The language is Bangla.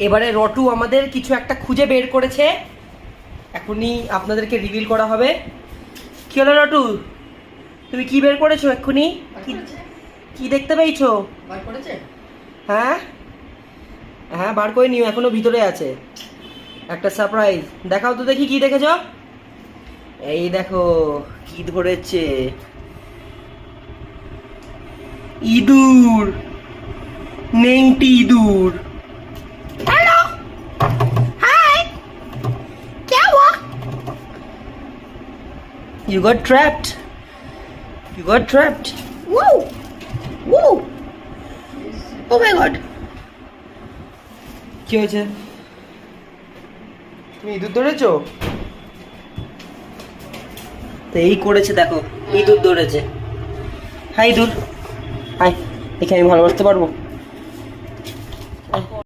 এবারে রটু আমাদের কিছু একটা খুঁজে বের করেছে, এখনই আপনাদেরকে রিভিল করা হবে। কি হলো রটু, তুমি কি বের করেছো এক্ষুনি? কি দেখতে পেয়েছো? হ্যাঁ হ্যাঁ, বার করে নিও, এখনো ভিতরে আছে একটা সারপ্রাইজ। দেখাও তো দেখি কি দেখেছো। এই দেখো কি ধরেছে, ইঁদুর, নেংটি ইঁদুর। হ্যালো, হাই, क्या हुआ? You got trapped. You got trapped. Whoa, whoa. Oh my God. কি হয়েছে? তুমি ইঁদুর ধরেছো? তো এই করেছে দেখো, ইঁদুর ধরেছে। হাই ইঁদুর, হাই, দেখে আমি ভালোবাসতে পারবো?